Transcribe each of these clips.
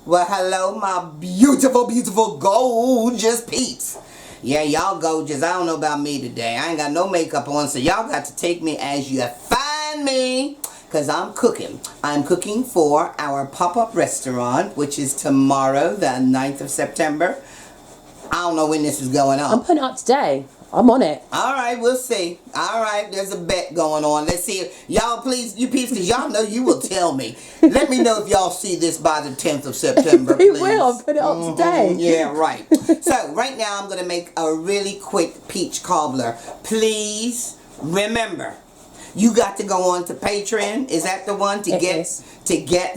Well, hello, my beautiful, beautiful, gorgeous peeps. Yeah, y'all gorgeous. I don't know about me today. I ain't got no makeup on, so y'all got to take me as you find me. Because I'm cooking. I'm cooking for our pop-up restaurant, which is tomorrow, the 9th of September. I don't know when this is going on. I'm putting it up today. I'm on it. All right, we'll see. All right, there's a bet going on. Let's see if y'all, please, you peeps, because y'all know you will tell me. Let me know if y'all see this by the 10th of September, We please. will. I'll put it up today. Yeah, right. So, right now, I'm going to make a really quick peach cobbler. Please remember, you got to go on to Patreon. Is that the one to get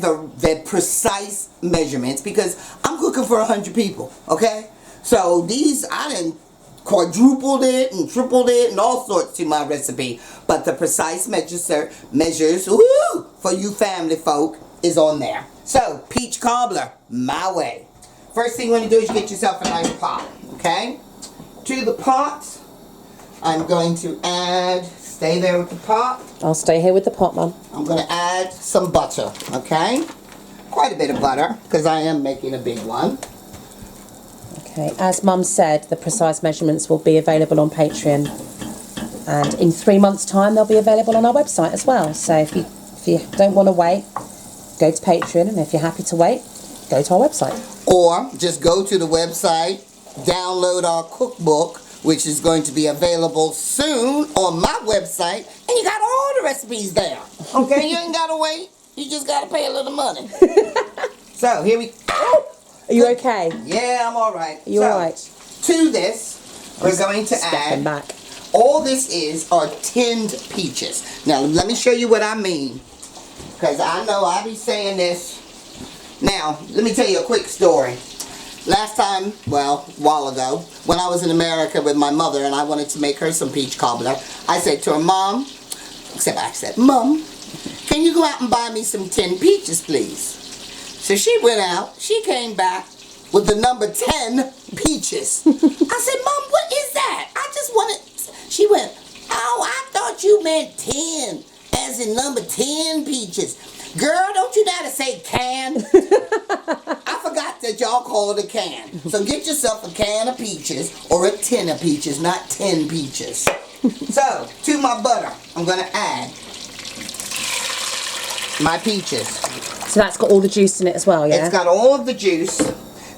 the precise measurements? Because I'm cooking for 100 people, okay? So, these, I didn't quadrupled it and tripled it and all sorts to my recipe, but the precise measures woo, for you family folk is on there. So peach cobbler my way. First thing you want to do is get yourself a nice pot. Okay, to the pot I'm going to add, stay there with the pot, I'll stay here with the pot, Mum. I'm going to add some butter. Okay, quite a bit of butter because I am making a big one. Okay, as Mum said, the precise measurements will be available on Patreon, and in 3 months' time they'll be available on our website as well. So if you don't want to wait, go to Patreon, and if you're happy to wait, go to our website. Or just go to the website, download our cookbook, which is going to be available soon on my website, and you got all the recipes there. Okay, you ain't gotta wait. You just gotta pay a little money. So here we go. Are you okay? Yeah, I'm all right. You're all right. To this, we're going to add. Back. All this are tinned peaches. Now, let me show you what I mean, because I know I be saying this. Now, let me tell you a quick story. Last time, well, a while ago, when I was in America with my mother and I wanted to make her some peach cobbler, I said to her, Mom, Mom, can you go out and buy me some tinned peaches, please? So she went out, she came back with the number 10 peaches. I said, Mom, what is that? I just wanted, she went, oh, I thought you meant 10, as in number 10 peaches. Girl, don't you know how to say can? I forgot that y'all call it a can. So get yourself a can of peaches or a tin of peaches, not 10 peaches. So, to my butter, I'm going to add my peaches. So that's got all the juice in it as well, yeah? It's got all of the juice.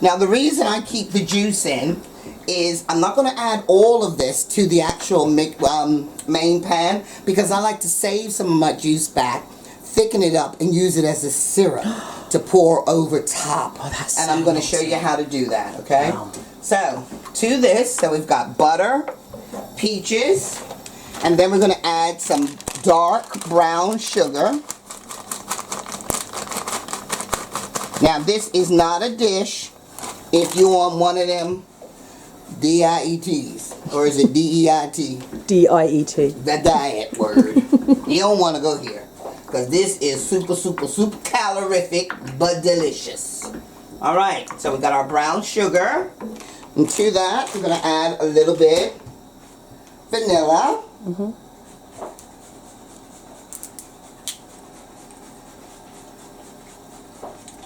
Now, the reason I keep the juice in is I'm not going to add all of this to the actual main pan, because I like to save some of my juice back, thicken it up, and use it as a syrup to pour over top. Oh, that's and I'm going to show you how to do that, okay? Wow. So, to this, so we've got butter, peaches, and then we're going to add some dark brown sugar. Now, this is not a dish if you want one of them DIETs. Or is it D-E-I-T? D-I-E-T. The diet word. You don't want to go here. Because this is super, super, super calorific, but delicious. Alright, so we got our brown sugar. And to that, we're going to add a little bit vanilla.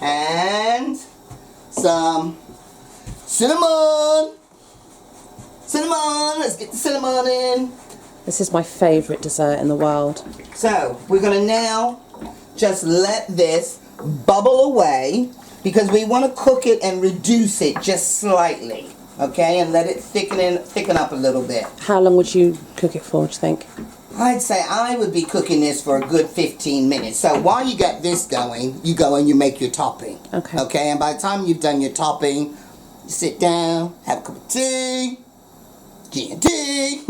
And some cinnamon. Cinnamon, let's get the cinnamon in. This is my favourite dessert in the world. So, we're going to now just let this bubble away, because we want to cook it and reduce it just slightly. Okay, and let it thicken up a little bit. How long would you cook it for, do you think? I'd say I would be cooking this for a good 15 minutes. So while you got this going, you go and you make your topping. Okay. Okay, and by the time you've done your topping, you sit down, have a cup of tea, G&T,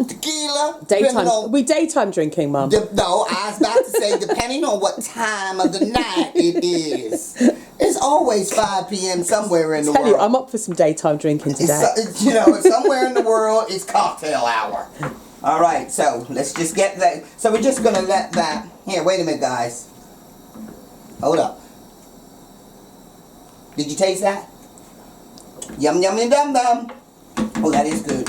tequila. Daytime drinking, Mum. No, I was about to say, depending on what time of the night it is. It's always 5 p.m. somewhere in the world. I'm up for some daytime drinking today. Somewhere in the world, it's cocktail hour. All right, so let's just get that. So we're just going to let that. Here, wait a minute, guys. Hold up. Did you taste that? Yum, yum, yum, yum, yum. Oh, that is good.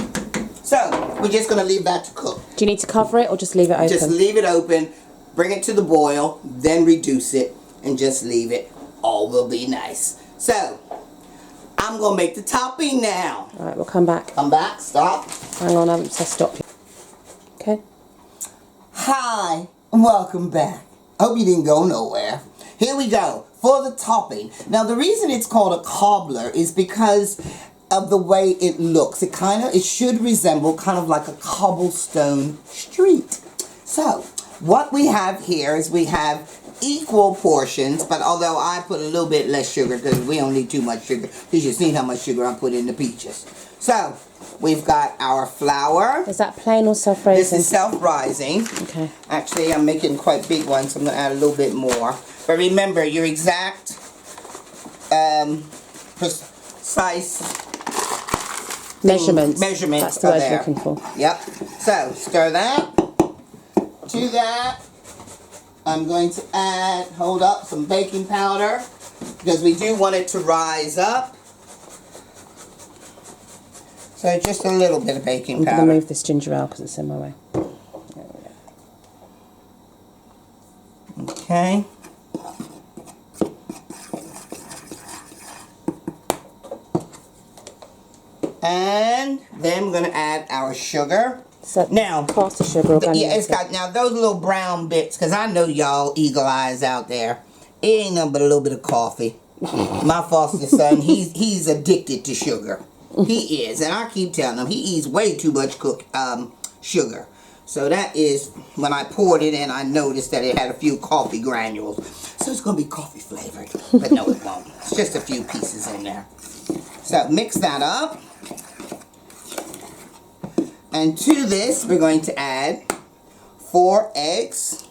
So, we're just going to leave that to cook. Do you need to cover it or just leave it open? Just leave it open. Bring it to the boil. Then reduce it. And just leave it all will be nice. So, I'm going to make the topping now. Alright, we'll come back. Come back, stop. Hang on, I haven't said stop yet. Okay. Hi, and welcome back. Hope you didn't go nowhere. Here we go, for the topping. Now, the reason it's called a cobbler is because of the way it looks. It should resemble kind of like a cobblestone street. So, what we have here is we have equal portions, but although I put a little bit less sugar because we don't need too much sugar, because you've seen how much sugar I put in the peaches. So, we've got our flour. Is that plain or self-raising? This is self-rising. Okay. Actually, I'm making quite big ones, so I'm going to add a little bit more. But remember, your exact precise measurements. Measurements That's the are word there. you're looking for. Yep. So, stir that. To that, I'm going to add, hold up, some baking powder, because we do want it to rise up. So just a little bit of baking I'm powder. going to move this ginger ale because it's in my way. There we go. Okay. And then we're going to add our sugar. So now, caster sugar or yeah, it's got now those little brown bits, because I know y'all eagle eyes out there. It ain't nothing but a little bit of coffee. My foster son, he's addicted to sugar. He is, and I keep telling him he eats way too much sugar. So that is when I poured it in, I noticed that it had a few coffee granules. So it's gonna be coffee flavored, but no, it won't. It's just a few pieces in there. So mix that up. And to this, we're going to add 4 eggs.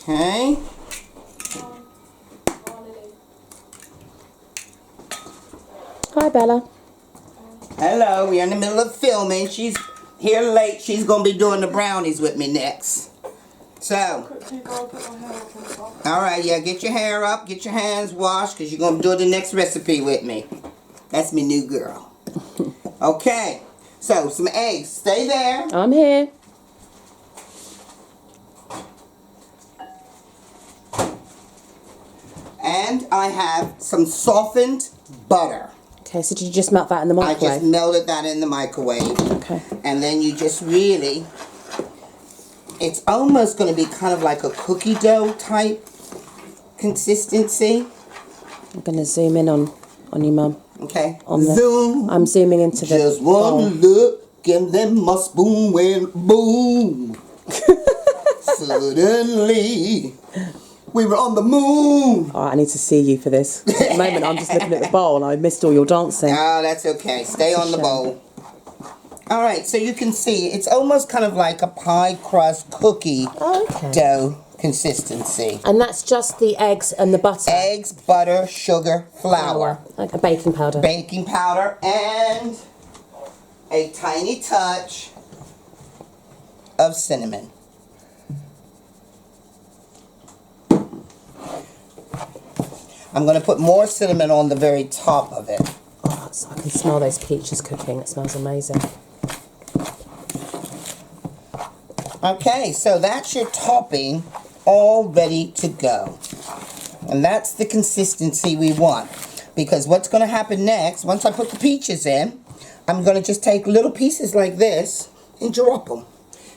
Okay. Hi, Bella. Hello, we're in the middle of filming. She's here late. She's going to be doing the brownies with me next. So, alright, yeah, get your hair up, get your hands washed, because you're going to do the next recipe with me. That's me new girl. Okay, so some eggs. Stay there. I'm here. And I have some softened butter. Okay, so did you just melt that in the microwave? I just melted that in the microwave. Okay. And then you just really, it's almost going to be kind of like a cookie dough type consistency. I'm going to zoom in on you, Mum. Okay. On the, Zoom. I'm zooming into the just one bowl. look and then my spoon went boom. Suddenly we were on the moon. Oh, I need to see you for this. At the moment, I'm just looking at the bowl and I missed all your dancing. Oh, that's okay. Stay on the bowl. All right, so you can see it's almost kind of like a pie crust cookie dough consistency. And that's just the eggs and the butter? Eggs, butter, sugar, flour. Like a baking powder. Baking powder and a tiny touch of cinnamon. I'm going to put more cinnamon on the very top of it. Oh, I can smell those peaches cooking. It smells amazing. Okay, so that's your topping all ready to go. And that's the consistency we want. Because what's going to happen next, once I put the peaches in, I'm going to just take little pieces like this and drop them.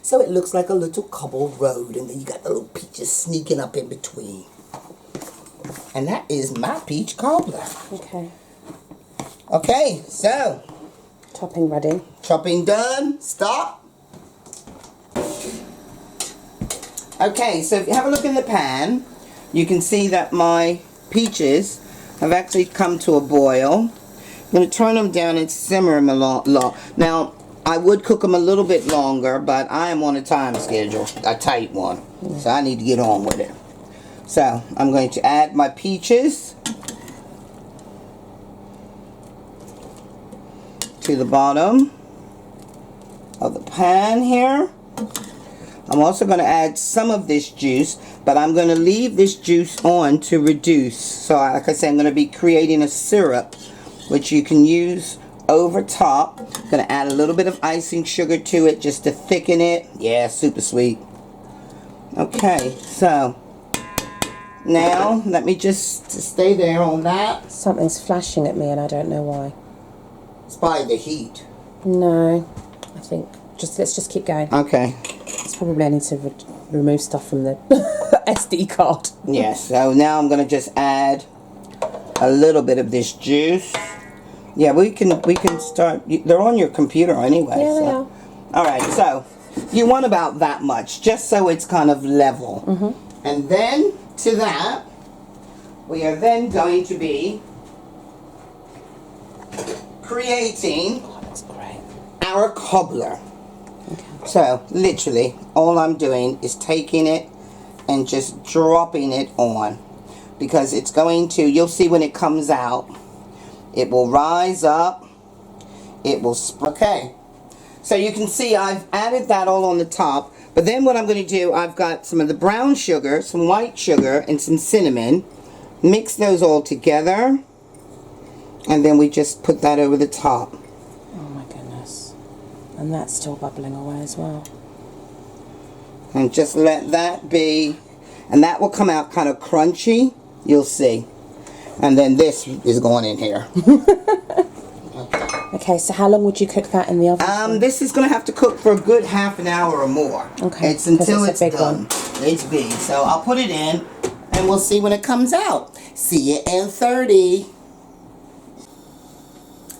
So it looks like a little cobbled road, and then you got the little peaches sneaking up in between. And that is my peach cobbler. Okay. Okay, so. Topping ready. Chopping done. Stop. Okay, so if you have a look in the pan, you can see that my peaches have actually come to a boil. I'm going to turn them down and simmer them a lot. Now, I would cook them a little bit longer, but I am on a time schedule, a tight one. So I need to get on with it. So, I'm going to add my peaches to the bottom of the pan here. I'm also going to add some of this juice, but I'm going to leave this juice on to reduce. So, like I said, I'm going to be creating a syrup, which you can use over top. I'm going to add a little bit of icing sugar to it just to thicken it. Yeah, super sweet. Okay, so now let me just stay there on that. Something's flashing at me and I don't know why. It's probably the heat. No, I think let's just keep going. Okay. It's probably I need to remove stuff from the SD card. Yes, so now I'm gonna just add a little bit of this juice. Yeah, we can start. They're on your computer anyway. Yeah, so. they are. All right, so you want about that much, just so it's kind of level. Mm-hmm. And then to that, we are then going to be creating That's great. our cobbler. Okay. So literally, all I'm doing is taking it and just dropping it on, because it's going to, you'll see when it comes out, it will rise up, it will, okay. So you can see I've added that all on the top, but then what I'm going to do, I've got some of the brown sugar, some white sugar, and some cinnamon. Mix those all together, and then we just put that over the top. Oh my goodness. And that's still bubbling away as well. And just let that be, and that will come out kind of crunchy, you'll see. And then this is going in here. Okay, so how long would you cook that in the oven? This is going to have to cook for a good half an hour or more. Okay, It's until it's a big done. one. It's big. So I'll put it in and we'll see when it comes out. See you in 30.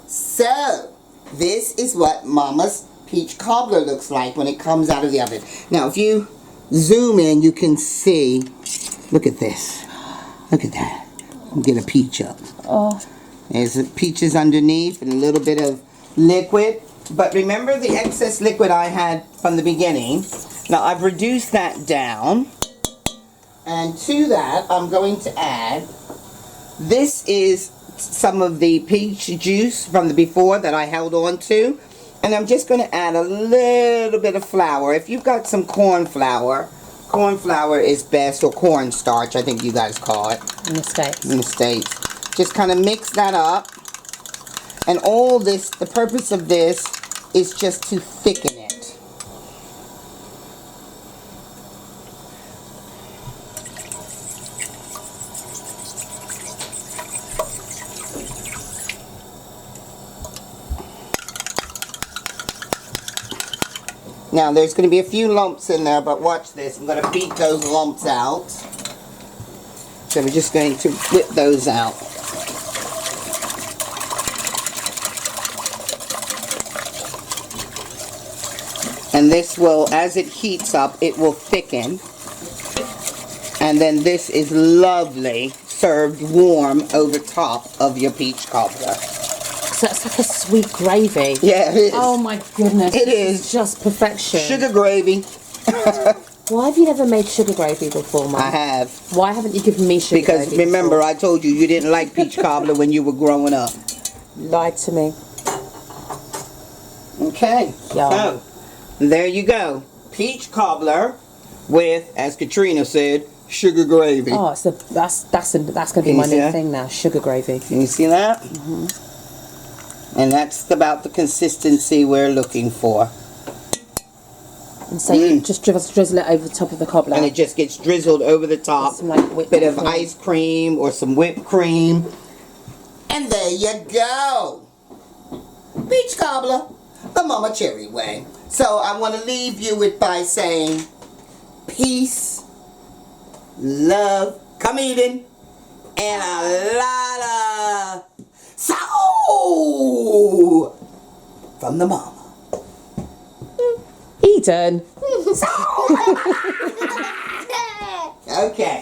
So, this is what Mama's peach cobbler looks like when it comes out of the oven. Now, if you zoom in, you can see, look at this. Look at that. Get a peach up. Oh. There's peaches underneath and a little bit of liquid. But remember the excess liquid I had from the beginning. Now I've reduced that down. And to that, I'm going to add, this is some of the peach juice from the before that I held on to. And I'm just going to add a little bit of flour. If you've got some corn flour is best, or cornstarch, I think you guys call it. In the States. In the States. Just kind of mix that up. And all this, the purpose of this is just to thicken it. Now there's going to be a few lumps in there, but watch this. I'm going to beat those lumps out. So we're just going to whip those out. And this will, as it heats up, it will thicken. And then this is lovely, served warm over top of your peach cobbler. So it's like a sweet gravy. Yeah, it is. Oh my goodness. It this is. just perfection. Sugar gravy. Why have you never made sugar gravy before, Mum? I have. Why haven't you given me sugar Because gravy remember, before? I told you didn't like peach cobbler when you were growing up. Lied to me. Okay. Yum. So, there you go. Peach cobbler with, as Katrina said, sugar gravy. Oh, it's that's going to be Can my you see new that? thing now. Sugar gravy. Can you see that? Mm-hmm. And that's about the consistency we're looking for. And so you just drizzle it over the top of the cobbler. And it just gets drizzled over the top. Some, like, whipped Bit of cream. ice cream or some whipped cream. And there you go. Peach cobbler, the Mama Cherri way. So I want to leave you with by saying peace, love, come eating, and a lot of soul from the Mama. Eden. Okay.